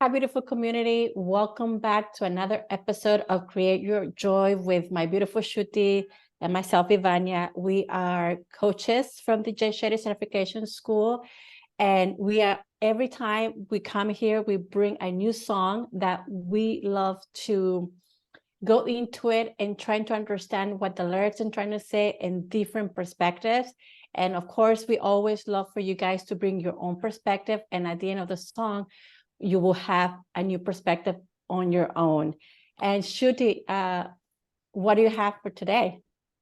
Hi, beautiful community. Welcome back to another episode of Create Your Joy with my beautiful Shruti and myself, Ivania. We are coaches from the J. Shetty Certification School. And every time we come here, we bring a new song that we love to go into it and trying to understand what the lyrics are trying to say in different perspectives. And of course, we always love for you guys to bring your own perspective. And at the end of the song, you will have a new perspective on your own. And Shruti, what do you have for today?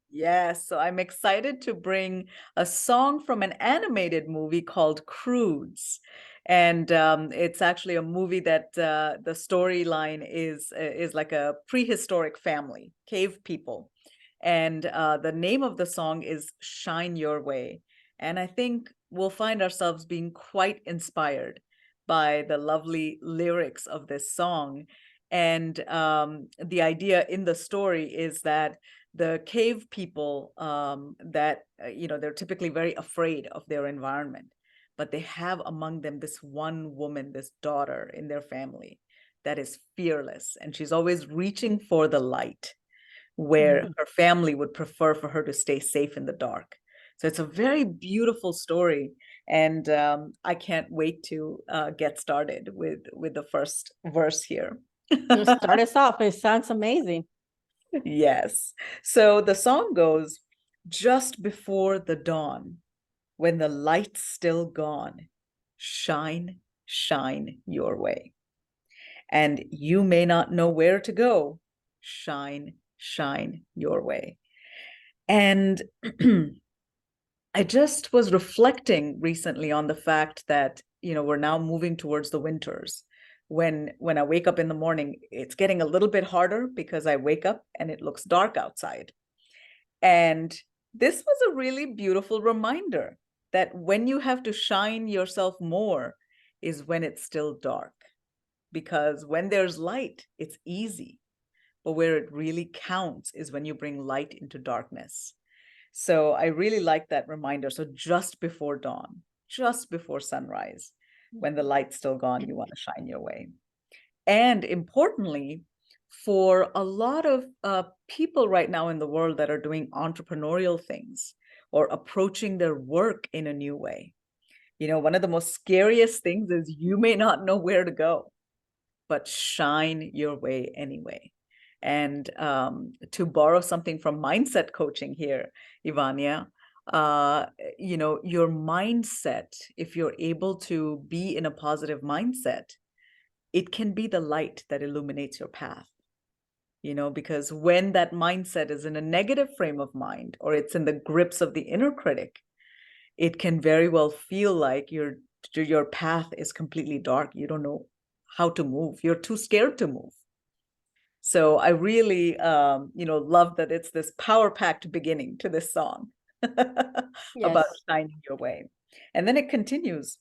Yes, so I'm excited to bring a song from an animated movie called Croods. And it's actually a movie that the storyline is like a prehistoric family, cave people. And the name of the song is Shine Your Way. And I think we'll find ourselves being quite inspired by the lovely lyrics of this song. And the idea in the story is that the cave people they're typically very afraid of their environment, but they have among them this one woman, this daughter in their family that is fearless, and she's always reaching for the light where Mhm. her family would prefer for her to stay safe in the dark. So it's a very beautiful story, and I can't wait to get started with the first verse here. Start us off. It sounds amazing. Yes. So the song goes, just before the dawn, when the light's still gone, shine, shine your way. And you may not know where to go, shine, shine your way. And I just was reflecting recently on the fact that, we're now moving towards the winters. When I wake up in the morning, it's getting a little bit harder because I wake up and it looks dark outside. And this was a really beautiful reminder that when you have to shine yourself more is when it's still dark. Because when there's light, it's easy. But where it really counts is when you bring light into darkness. So I really like that reminder. So just before dawn, just before sunrise, when the light's still gone, you want to shine your way. And importantly, for a lot of people right now in the world that are doing entrepreneurial things or approaching their work in a new way, one of the most scariest things is you may not know where to go, but shine your way anyway. And to borrow something from mindset coaching here, Ivania, your mindset, if you're able to be in a positive mindset, it can be the light that illuminates your path. Because when that mindset is in a negative frame of mind, or it's in the grips of the inner critic, it can very well feel like your path is completely dark. You don't know how to move. You're too scared to move. So I really, love that it's this power-packed beginning to this song about Yes. shining your way. And then it continues,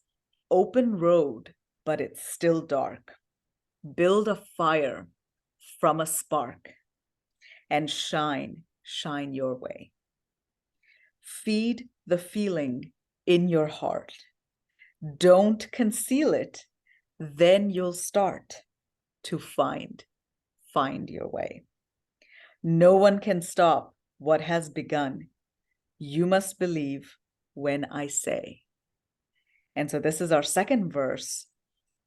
open road, but it's still dark. Build a fire from a spark and shine, shine your way. Feed the feeling in your heart. Don't conceal it. Then you'll start to find your way. No one can stop what has begun. You must believe when I say. And so this is our second verse.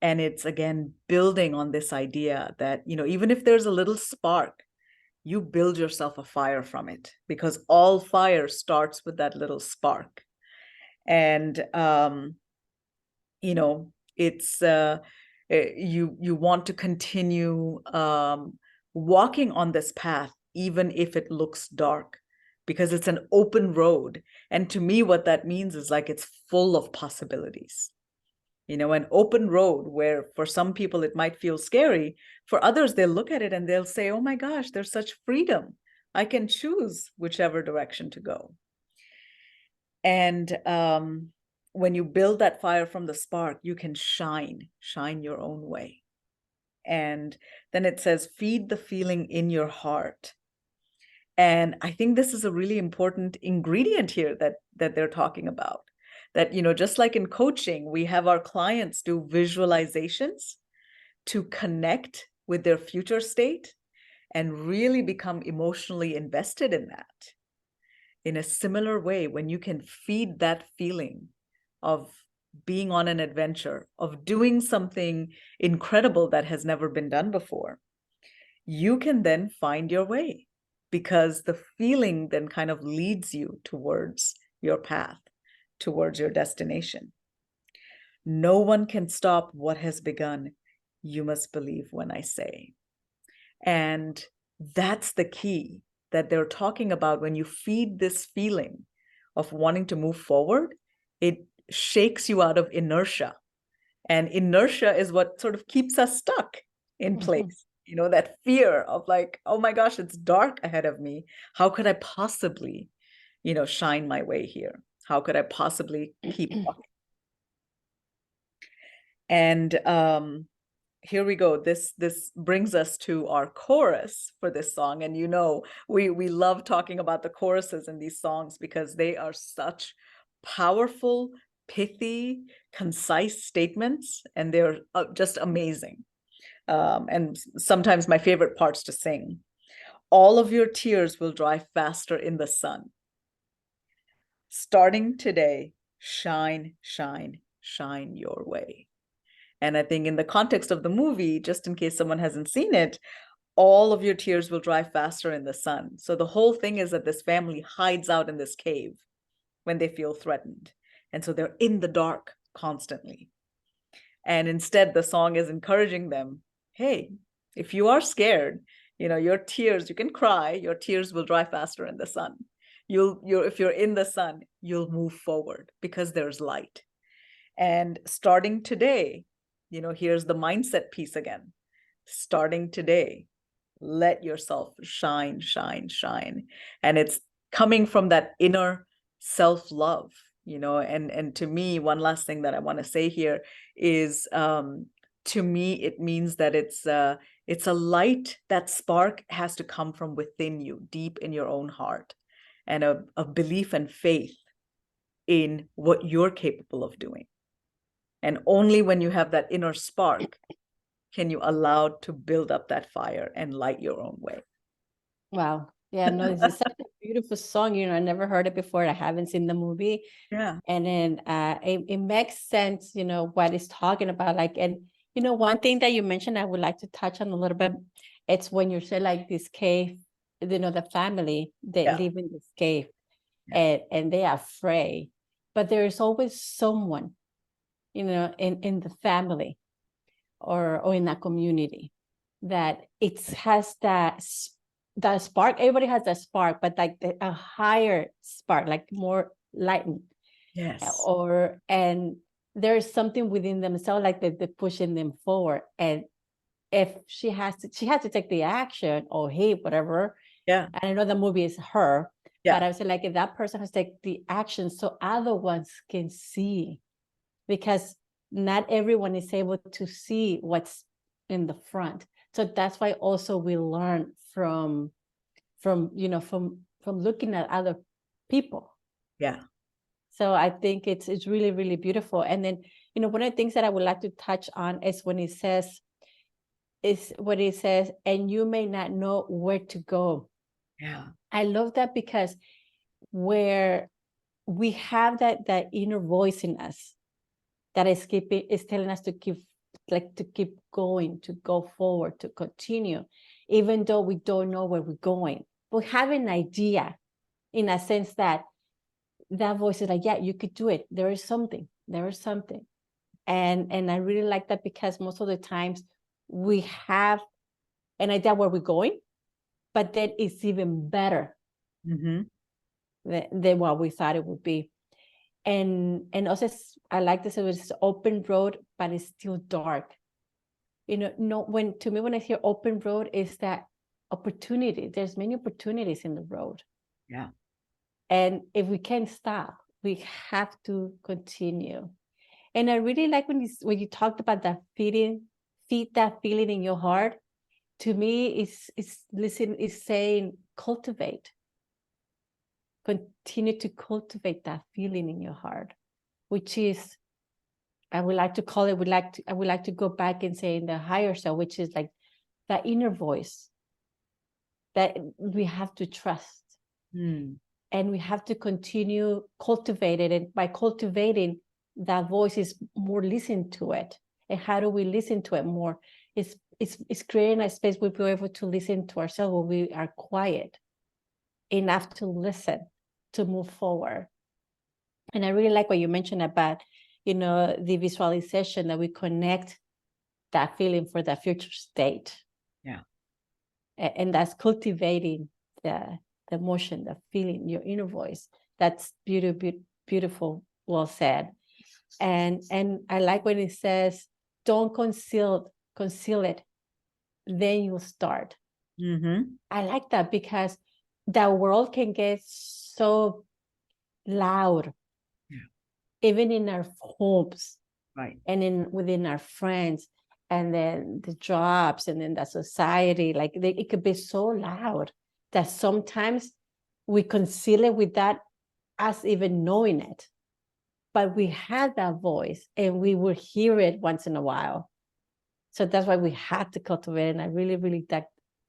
And it's again building on this idea that, even if there's a little spark, you build yourself a fire from it, because all fire starts with that little spark. And it's you want to continue walking on this path even if it looks dark, because it's an open road. And to me, what that means is like it's full of possibilities. An open road where for some people it might feel scary, for others they'll look at it and they'll say, oh my gosh, there's such freedom. I can choose whichever direction to go. And when you build that fire from the spark, you can shine your own way. And then it says, feed the feeling in your heart. And I think this is a really important ingredient here that they're talking about. That, just like in coaching, we have our clients do visualizations to connect with their future state and really become emotionally invested in that. In a similar way, when you can feed that feeling of being on an adventure, of doing something incredible that has never been done before, you can then find your way, because the feeling then kind of leads you towards your path, towards your destination. No one can stop what has begun. You must believe when I say. And that's the key that they're talking about. When you feed this feeling of wanting to move forward, it shakes you out of inertia. And inertia is what sort of keeps us stuck in place. You know, that fear of like, oh my gosh, it's dark ahead of me. How could I possibly, shine my way here? How could I possibly keep walking? And here we go. This brings us to our chorus for this song. And we love talking about the choruses in these songs because they are such powerful, pithy, concise statements, and they're just amazing. And sometimes my favorite parts to sing. All of your tears will dry faster in the sun. Starting today, shine, shine, shine your way. And I think in the context of the movie, just in case someone hasn't seen it, all of your tears will dry faster in the sun. So the whole thing is that this family hides out in this cave when they feel threatened. And so they're in the dark constantly. And instead, the song is encouraging them, hey, if you are scared, your tears, you can cry, your tears will dry faster in the sun. If you're in the sun, you'll move forward because there's light. And starting today, here's the mindset piece again. Starting today, let yourself shine, shine, shine. And it's coming from that inner self-love, and to me, one last thing that I want to say here is, to me, it means that it's a light, that spark has to come from within you, deep in your own heart, and a belief and faith in what you're capable of doing. And only when you have that inner spark can you allow to build up that fire and light your own way. Wow. Yeah, no, this is such a beautiful song. I never heard it before. I haven't seen the movie. Yeah. And then it makes sense, what it's talking about. Like, and one thing that you mentioned, I would like to touch on a little bit. It's when you say like this cave, the family, they live in this cave, and they are afraid. But there is always someone, in the family or in a community that it has that spark. Everybody has that spark, but like a higher spark, like more lightened. Yes. And there's something within themselves, like they're pushing them forward. And if she has to take the action, or hey, whatever. Yeah. And I know the movie is her, Yeah. but I would say like if that person has to take the action so other ones can see, because not everyone is able to see what's in the front. So that's why also we learn from looking at other people. Yeah. So I think it's really, really beautiful. And then, one of the things that I would like to touch on is when it says, and you may not know where to go. Yeah. I love that, because where we have that inner voice in us that is telling us to keep going, to go forward, to continue, even though we don't know where we're going. We have an idea, in a sense that voice is like, yeah, you could do it. There is something. And I really like that, because most of the times we have an idea where we're going, but then it's even better than what we thought it would be. And also, I like this, it's open road, but it's still dark. When I hear open road, is that opportunity. There's many opportunities in the road. Yeah. And if we can't stop, we have to continue. And I really like when you talked about that feed that feeling in your heart. To me, it's saying cultivate. Continue to cultivate that feeling in your heart, which is I would like to call it, I would like to go back and say in the higher self, which is like that inner voice that we have to trust. And we have to continue cultivating it. And by cultivating that voice is more listen to it. And how do we listen to it more? It's creating a space where we're able to listen to ourselves when we are quiet enough to listen, to move forward. And I really like what you mentioned about, the visualization, that we connect that feeling for that future state. Yeah. And that's cultivating the emotion, the feeling, your inner voice. That's beautiful, well said. And I like when it says, don't conceal it, then you'll start. I like that, because the world can get so loud, even in our homes, right, and within our friends, and then the jobs, and then the society. Like it could be so loud that sometimes we conceal it without us even knowing it. But we had that voice, and we will hear it once in a while. So that's why we had to cultivate it. And I really, really that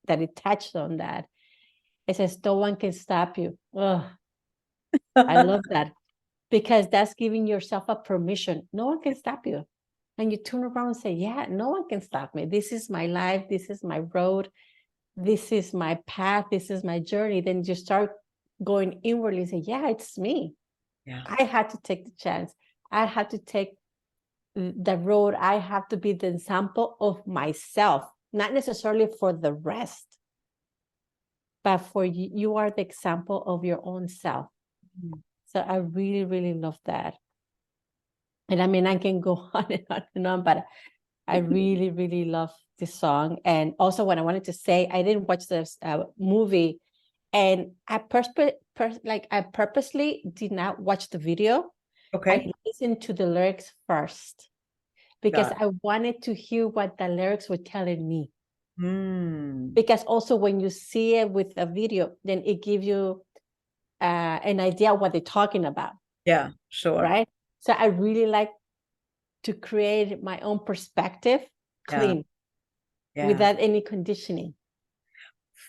it touched on that. It says, no one can stop you. Oh, I love that, because that's giving yourself a permission. No one can stop you. And you turn around and say, yeah, no one can stop me. This is my life. This is my road. This is my path. This is my journey. Then you start going inwardly and say, yeah, it's me. Yeah. I had to take the chance. I had to take the road. I have to be the example of myself, not necessarily for the rest, but for you. You are the example of your own self. So I really, really love that. And I mean, I can go on and on, but I really, really love this song. And also, what I wanted to say, I didn't watch this movie, and I purposely did not watch the video. Okay. I listened to the lyrics first, because Got it. I wanted to hear what the lyrics were telling me. Because also, when you see it with a video, then it gives you an idea of what they're talking about. Yeah, sure. Right. So I really like to create my own perspective, clean, without any conditioning.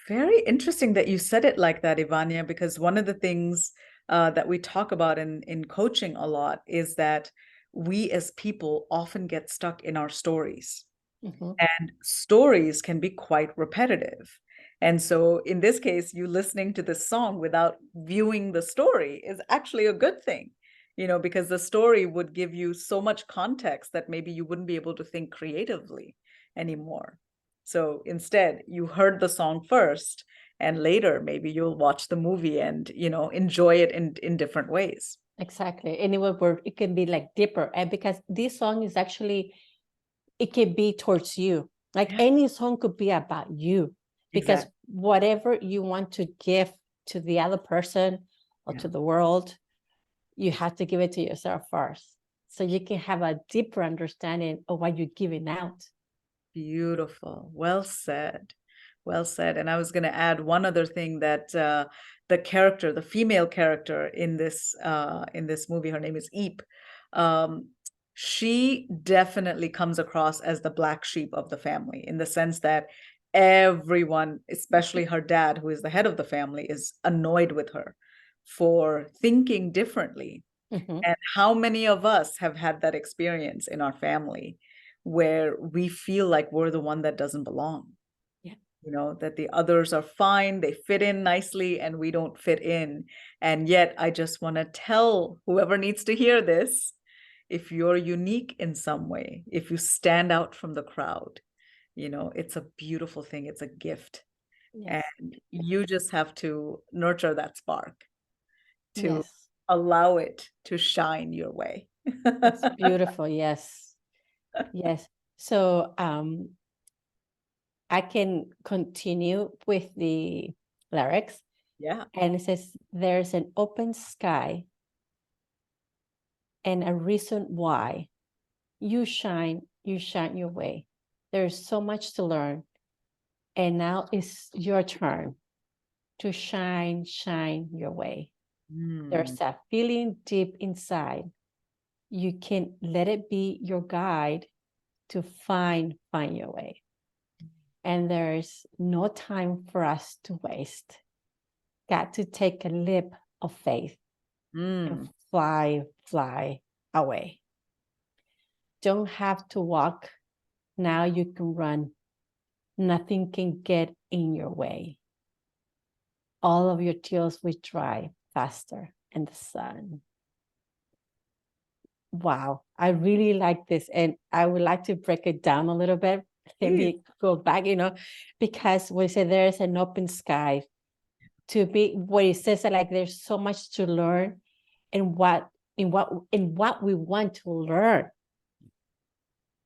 Very interesting that you said it like that, Ivania, because one of the things that we talk about in coaching a lot is that we as people often get stuck in our stories. And stories can be quite repetitive. And so in this case, you listening to this song without viewing the story is actually a good thing, because the story would give you so much context that maybe you wouldn't be able to think creatively anymore. So instead, you heard the song first, and later maybe you'll watch the movie and, enjoy it in different ways. Exactly. Anyway, where it can be like deeper. And because this song is actually, it can be towards you. Like any song could be about you, because whatever you want to give to the other person or to the world, you have to give it to yourself first, so you can have a deeper understanding of what you're giving out. Beautiful. Well said. Well said. And I was going to add one other thing, that the female character in this movie, her name is Eep. She definitely comes across as the black sheep of the family, in the sense that everyone, especially her dad, who is the head of the family, is annoyed with her for thinking differently. And how many of us have had that experience in our family, where we feel like we're the one that doesn't belong? That the others are fine, they fit in nicely, and we don't fit in. And yet, I just want to tell whoever needs to hear this, if you're unique in some way, if you stand out from the crowd, it's a beautiful thing. It's a gift. And you just have to nurture that spark to allow it to shine your way. It's beautiful. Yes. So I can continue with the lyrics. And it says, there's an open sky and a reason why you shine your way. There's so much to learn, and now it's your turn to shine your way. There's a feeling deep inside you can let it be your guide to find your way. And there's no time for us to waste. Got to take a leap of faith and fly away. Don't have to walk. Now you can run. Nothing can get in your way. All of your tears will dry faster in the sun. Wow, I really like this. And I would like to break it down a little bit. Maybe go back, because we say there's an open sky to be where it says that like there's so much to learn and what we want to learn.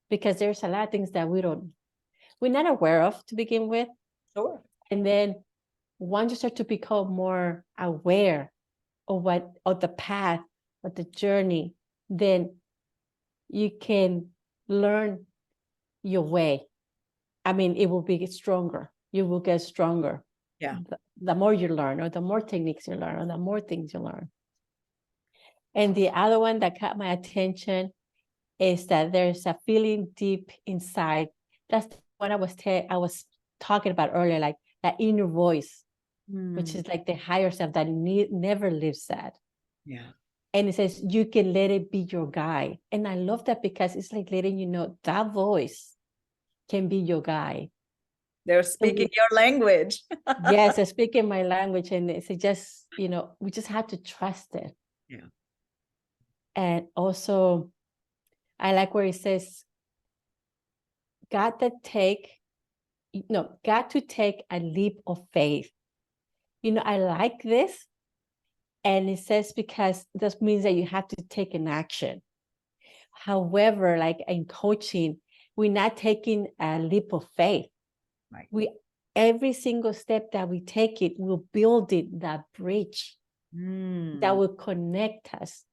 Because there's a lot of things that we're not aware of to begin with. Sure. And then once you start to become more aware of the path, of the journey, then you can learn your way. I mean, it will be stronger. You will get stronger. Yeah. The more you learn, or the more techniques you learn, or the more things you learn. And the other one that caught my attention is that there's a feeling deep inside. That's what I was talking about earlier, like that inner voice, which is like the higher self that never lives sad. Yeah. And it says, you can let it be your guide. And I love that because it's like letting you know that voice can be your guide. They're speaking your language. Yes, they're speaking my language. And it's just, we just have to trust it. Yeah. And also, I like where it says, got to take a leap of faith. I like this. And it says, because this means that you have to take an action. However, like in coaching, we're not taking a leap of faith. Right. Every single step that we take we're building that bridge that will connect us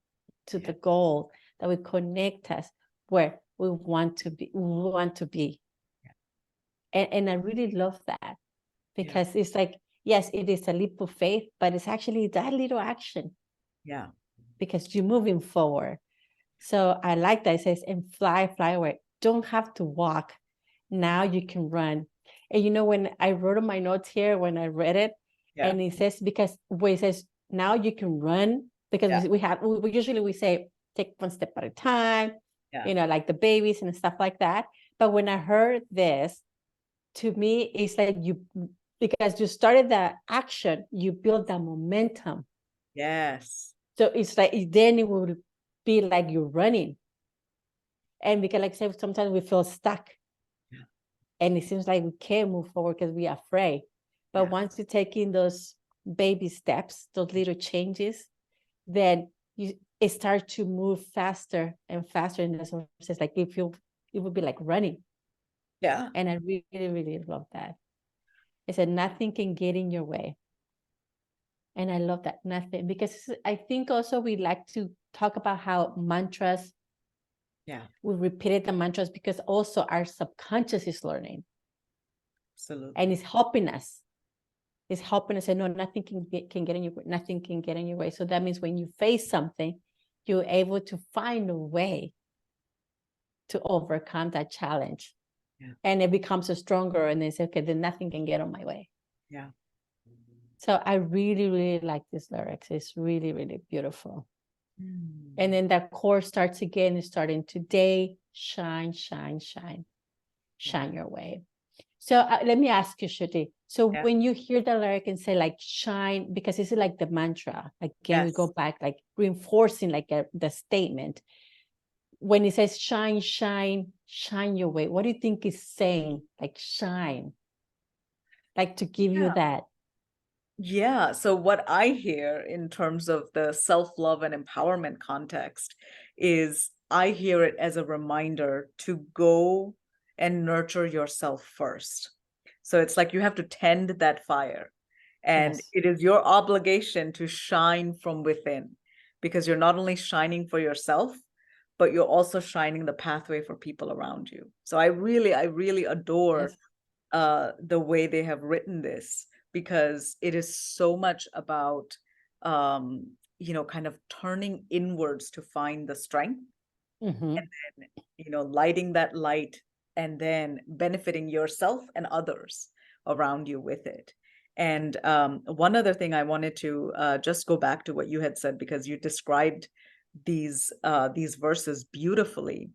to the goal, that will connect us where we want to be. Yeah. And I really love that, because it's like, yes, it is a leap of faith, but it's actually that little action. Yeah. Because you're moving forward. So I like that. It says, and fly away. Don't have to walk. Now you can run. And when I wrote on my notes here, when I read it, and it says, because where it says, now you can run, because we usually say, take one step at a time, like the babies and stuff like that. But when I heard this, to me, it's like because you started the action, you build that momentum. Yes. So it's like, then it will be like you're running. And because, like I said, sometimes we feel stuck. Yeah. And it seems like we can't move forward because we are afraid. But once you take in those baby steps, those little changes, then it starts to move faster and faster. And that's what it says, like, it would be like running. Yeah. And I really, really love that. It said, nothing can get in your way. And I love that, nothing, because I think also we like to talk about how mantras, we repeated the mantras because also our subconscious is learning. Absolutely. And it's helping us. It's helping us say, no, nothing can get in your way. Nothing can get in your way. So that means when you face something, you're able to find a way to overcome that challenge. Yeah. And it becomes stronger, and they say, okay, then nothing can get on my way. Yeah. So I really, really like this lyrics. It's really, really beautiful. And then that chorus starts again. It's starting today, shine, shine, shine, shine your way. So let me ask you, Shruti. So when you hear the lyric and say like shine, because this is like the mantra, again, we go back, like reinforcing like the statement. When it says shine, shine, shine your way, what do you think is saying? Like shine, like to give you that. Yeah. So what I hear in terms of the self-love and empowerment context is I hear it as a reminder to go and nurture yourself first. So it's like you have to tend that fire, and it is your obligation to shine from within, because you're not only shining for yourself, but you're also shining the pathway for people around you. So I really adore the way they have written this, because it is so much about kind of turning inwards to find the strength, Mhm. Lighting that light and then benefiting yourself and others around you with it. And one other thing I wanted to just go back to what you had said, because you described these verses beautifully.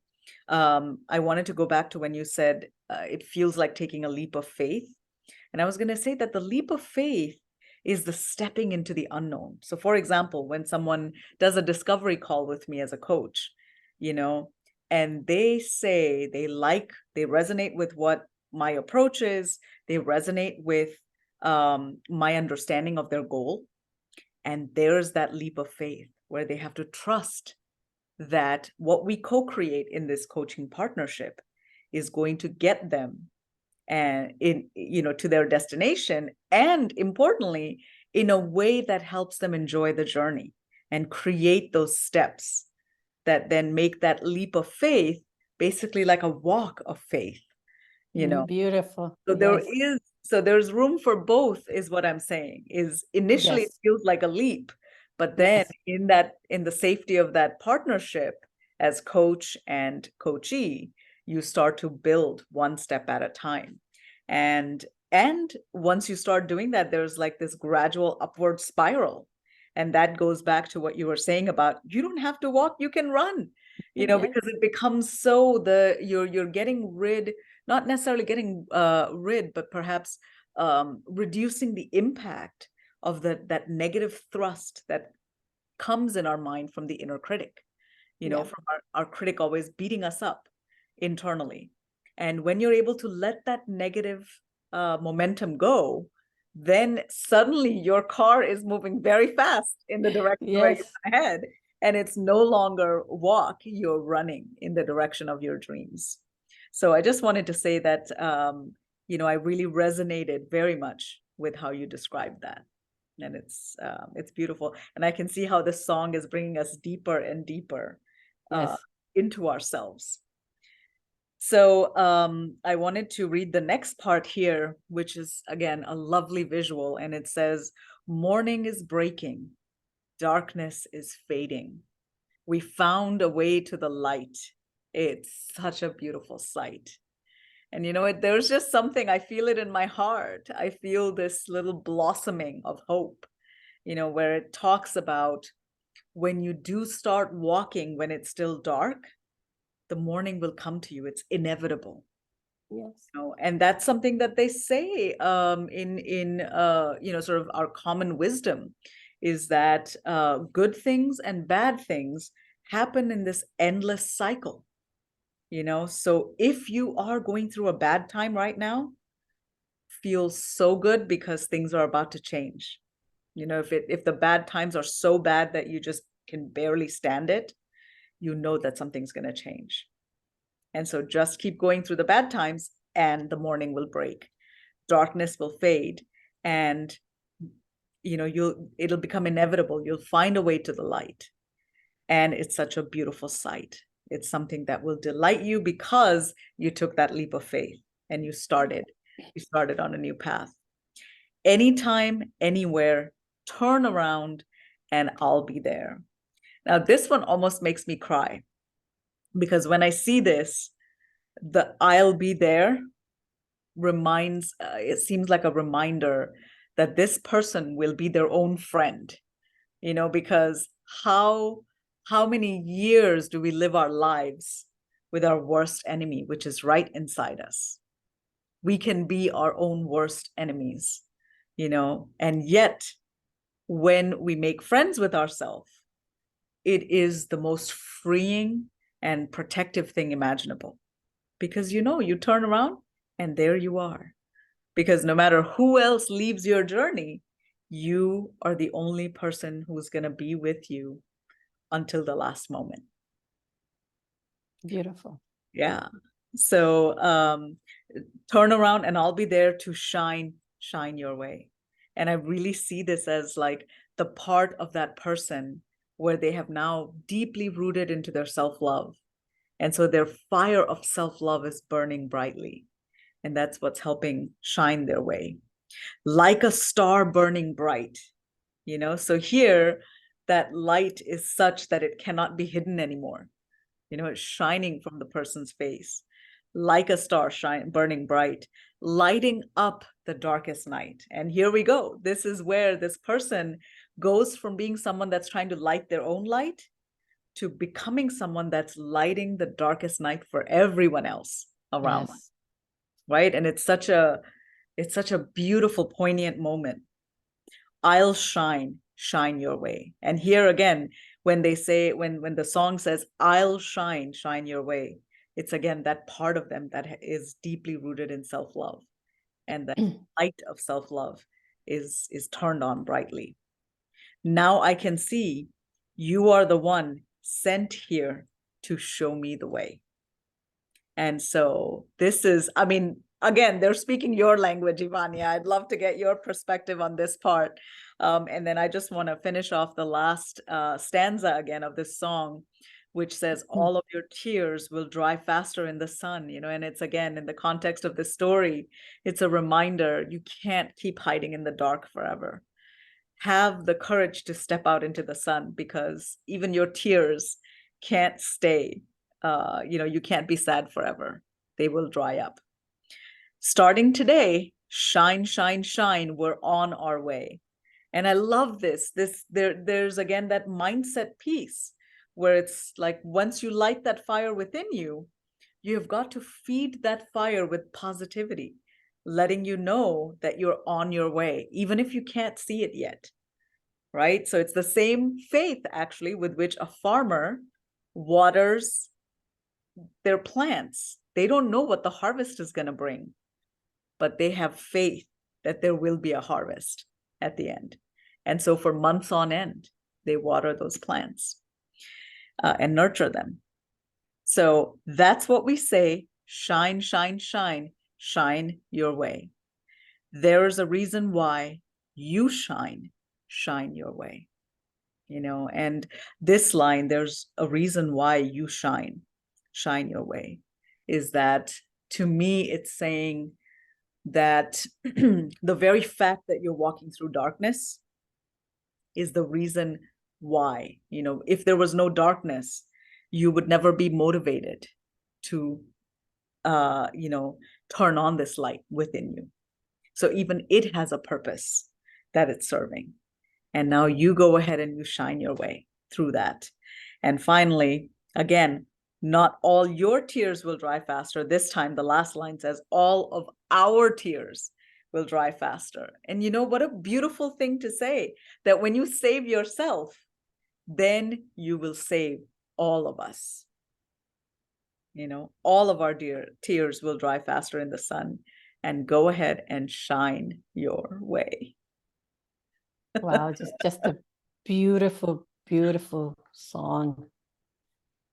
I wanted to go back to when you said it feels like taking a leap of faith. And I was going to say that the leap of faith is the stepping into the unknown. So, for example, when someone does a discovery call with me as a coach, you know, and they say they resonate with what my approach is, they resonate with my understanding of their goal. And there's that leap of faith where they have to trust that what we co-create in this coaching partnership is going to get them and to their destination, and importantly, in a way that helps them enjoy the journey and create those steps that then make that leap of faith basically like a walk of faith. Beautiful. So there's room for both, is what I'm saying. Is initially it feels like a leap, but then in the safety of that partnership as coach and coachee, you start to build one step at a time. And once you start doing that, there's like this gradual upward spiral. And that goes back to what you were saying about you don't have to walk, you can run, because it becomes you're getting rid, not necessarily getting rid, but perhaps reducing the impact of that negative thrust that comes in our mind from the inner critic, from our critic always beating us up internally. And when you're able to let that negative momentum go, then suddenly your car is moving very fast in the direction where you want to head. And it's no longer walk, you're running in the direction of your dreams. So I just wanted to say that, I really resonated very much with how you described that. And it's beautiful. And I can see how this song is bringing us deeper and deeper into ourselves. So I wanted to read the next part here, which is, again, a lovely visual. And it says, "Morning is breaking, darkness is fading. We found a way to the light. It's such a beautiful sight." And there's just something, I feel it in my heart. I feel this little blossoming of hope, where it talks about when you do start walking, when it's still dark, the morning will come to you. It's inevitable. Yes. And that's something that they say in sort of our common wisdom, is that good things and bad things happen in this endless cycle. So if you are going through a bad time right now, feels so good because things are about to change. If the bad times are so bad that you just can barely stand it, that something's going to change. And so just keep going through the bad times and the morning will break. Darkness will fade, and it'll become inevitable. You'll find a way to the light. And it's such a beautiful sight. It's something that will delight you because you took that leap of faith and you started on a new path. Anytime, anywhere, turn around and I'll be there. Now, this one almost makes me cry, because when I see this, the "I'll be there" it seems like a reminder that this person will be their own friend, because how many years do we live our lives with our worst enemy, which is right inside us? We can be our own worst enemies, and yet when we make friends with ourselves, it is the most freeing and protective thing imaginable, because you turn around and there you are, because no matter who else leaves your journey, you are the only person who's going to be with you until the last moment. Beautiful. Yeah. So turn around and I'll be there to shine your way. And I really see this as like the part of that person where they have now deeply rooted into their self-love. And so their fire of self-love is burning brightly. And that's what's helping shine their way. Like a star burning bright, So here, that light is such that it cannot be hidden anymore. It's shining from the person's face like a star burning bright, lighting up the darkest night. And here we go. This is where this person goes from being someone that's trying to light their own light to becoming someone that's lighting the darkest night for everyone else around them, Yes. right? And it's such a beautiful, poignant moment. I'll shine your way. And here again, when they say, when the song says, I'll shine your way, it's again that part of them that is deeply rooted in self-love. And the light of self-love is turned on brightly. Now I can see you are the one sent here to show me the way. And so this is, I mean, again, they're speaking your language, Ivania. I'd love to get your perspective on this part. And then I just want to finish off the last stanza again of this song, which says, all of your tears will dry faster in the sun, and it's again, in the context of this story, it's a reminder you can't keep hiding in the dark forever. Have the courage to step out into the sun, because even your tears can't stay. You can't be sad forever. They will dry up. Starting today, shine, shine, shine. We're on our way. And I love this. There's again that mindset piece where it's like, once you light that fire within you, you've got to feed that fire with positivity, letting you know that you're on your way, even if you can't see it yet. Right? So it's the same faith actually with which a farmer waters their plants. They don't know what the harvest is going to bring, but they have faith that there will be a harvest at the end. And so for months on end, they water those plants and nurture them. So that's what we say, shine, shine, shine, shine your way. There is a reason why you shine your way. And this line, there's a reason why you shine your way, is that to me, it's saying that the very fact that you're walking through darkness is the reason why. If there was no darkness, you would never be motivated to turn on this light within you. So even it has a purpose that it's serving. And now you go ahead and you shine your way through that. And finally, again, not all your tears will dry faster. This time, the last line says, all of our tears will dry faster. And what a beautiful thing to say, that when you save yourself, then you will save all of us. All of our tears will dry faster in the sun, and go ahead and shine your way. Wow, just a beautiful, beautiful song.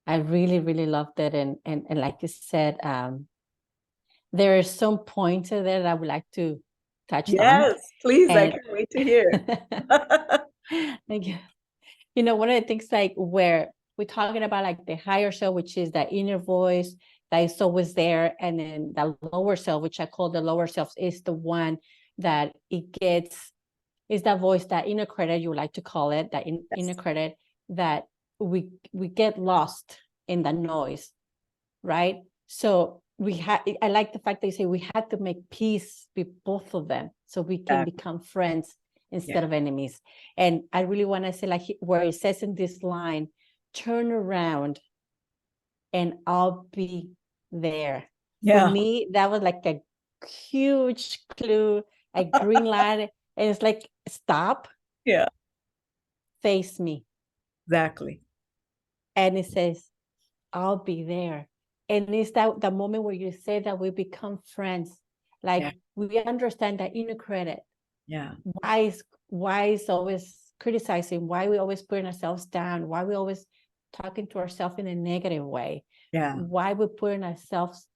I really, really loved it. And like you said, there are some points there that I would like to touch on. Yes, please. I can't wait to hear. Thank you. One of the things like where we're talking about like the higher self, which is the inner voice that is always there. And then the lower self, which I call the lower self, is the one that is that voice, that inner critic, you like to call it, that inner critic, that we get lost in the noise, right? So I like the fact that you say we had to make peace with both of them so we can become friends instead of enemies. And I really want to say, like where it says in this line, turn around and I'll be there. For me, that was like a huge clue, a green light. And it's like, stop. Yeah. Face me. Exactly. And it says, I'll be there. And it's that the moment where you say that we become friends. Like we understand that inner credit. Yeah. Why is always criticizing? Why we always putting ourselves down? Why we always talking to ourselves in a negative way? Yeah. Why we putting ourselves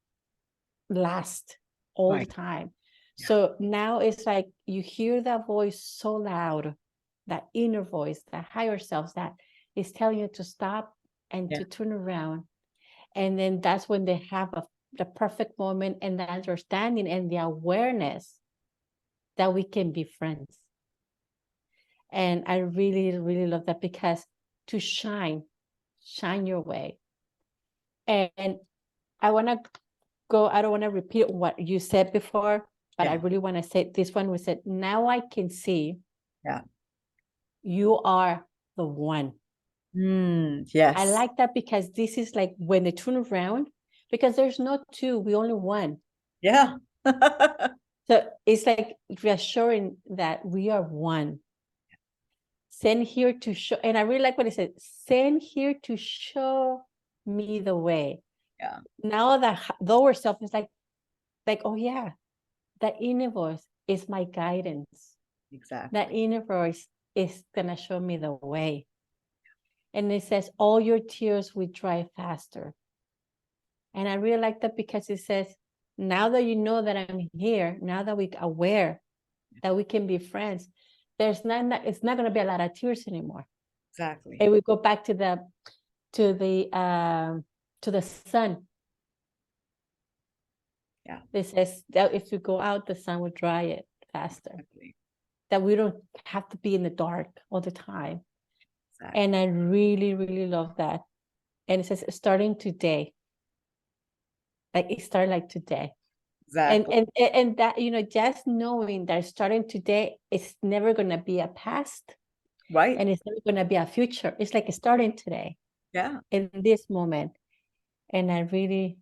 last all the time? So now it's like you hear that voice so loud, that inner voice, that higher self that is telling you to stop and to turn around. And then that's when they have the perfect moment and the understanding and the awareness that we can be friends. And I really, really love that, because to shine your way, And I want to go, I don't want to repeat what you said before, but I Yeah. really want to say this one. We said, now I can see Yeah. you are the one. I Yes. like that because this is like when they turn around, because there's no two, we only one. Yeah. So it's like reassuring that we are one. Send here to show, and I really like what it said, send here to show me the way. Yeah. Now the lower self is like, oh yeah, the inner voice is my guidance. Exactly. The inner voice is gonna show me the way. And it says, all your tears will dry faster. And I really like that because it says, now that you know that I'm here, now that we're aware that we can be friends, it's not going to be a lot of tears anymore. Exactly. And we go back to the sun. Yeah. It says that if you go out, the sun will dry it faster. Exactly. That we don't have to be in the dark all the time. Exactly. And I really, really love that. And it says starting today. Like it started like today. Exactly. And that, you know, just knowing that starting today, it's never going to be a past. Right. And it's never going to be a future. It's like starting today. Yeah. In this moment. And I really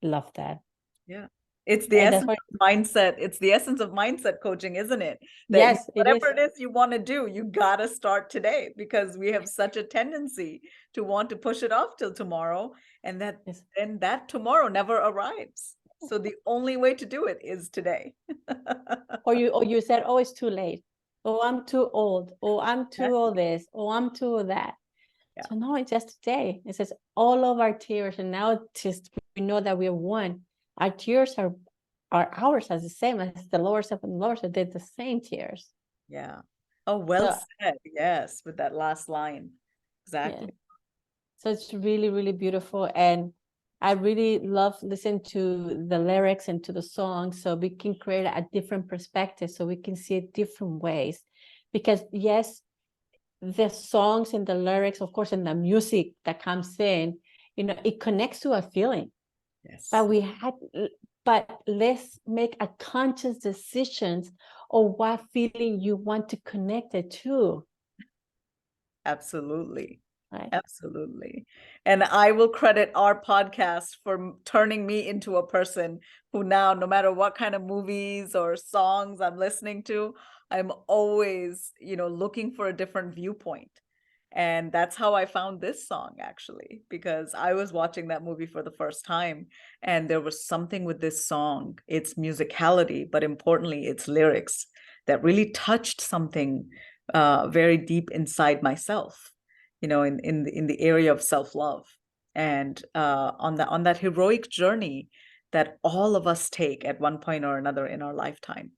love that. Yeah. It's the And that's essence why, of mindset. It's the essence of mindset coaching, isn't it? That yes, it is. whatever it is you want to do, you gotta start today, because we have such a tendency to want to push it off till tomorrow, and Yes. then that tomorrow never arrives. So the only way to do it is today. Or you said, oh, it's too late. Oh, I'm too old. Oh, I'm too all this. Oh, I'm too that. Yeah. So no, it's just today. It says all of our tears, and now just we know that we are one. Our tears are ours as the same as the lower self and the lower self did the same tears. Yeah. Oh, well So said. Yes, with that last line. yeah. Exactly. So it's really, really beautiful. And I really love listening to the lyrics and to the songs, so we can create a different perspective, so we can see it different ways. Because yes, the songs and the lyrics, of course, and the music that comes in, you know, it connects to a feeling. Yes. But let's make a conscious decisions of what feeling you want to connect it to. Absolutely. Right. Absolutely. And I will credit our podcast for turning me into a person who now, no matter what kind of movies or songs I'm listening to, I'm always, looking for a different viewpoint. And that's how I found this song, actually, because I was watching that movie for the first time, and there was something with this song, its musicality, but importantly, its lyrics, that really touched something very deep inside myself, in the area of self-love, and on that heroic journey that all of us take at one point or another in our lifetime,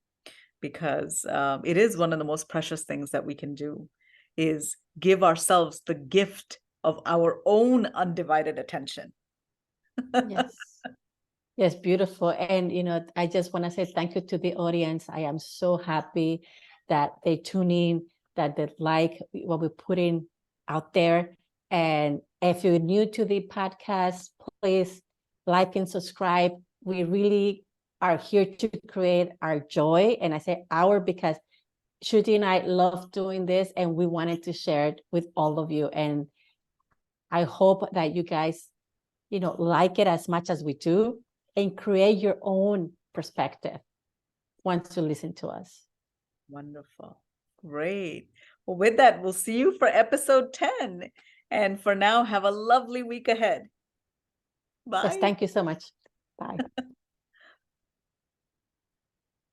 because it is one of the most precious things that we can do, is give ourselves the gift of our own undivided attention. Yes. Yes, beautiful. And, you know, I just want to say thank you to the audience. I am so happy that they tune in, that they like what we're putting out there. And if you're new to the podcast, please like and subscribe. We really are here to create our joy. And I say our because Shruti and I love doing this, and we wanted to share it with all of you. And I hope that you guys, you know, like it as much as we do, and create your own perspective once you listen to us. Wonderful. Great. Well, with that, we'll see you for episode 10. And for now, have a lovely week ahead. Yes, Bye. thank you so much. Bye.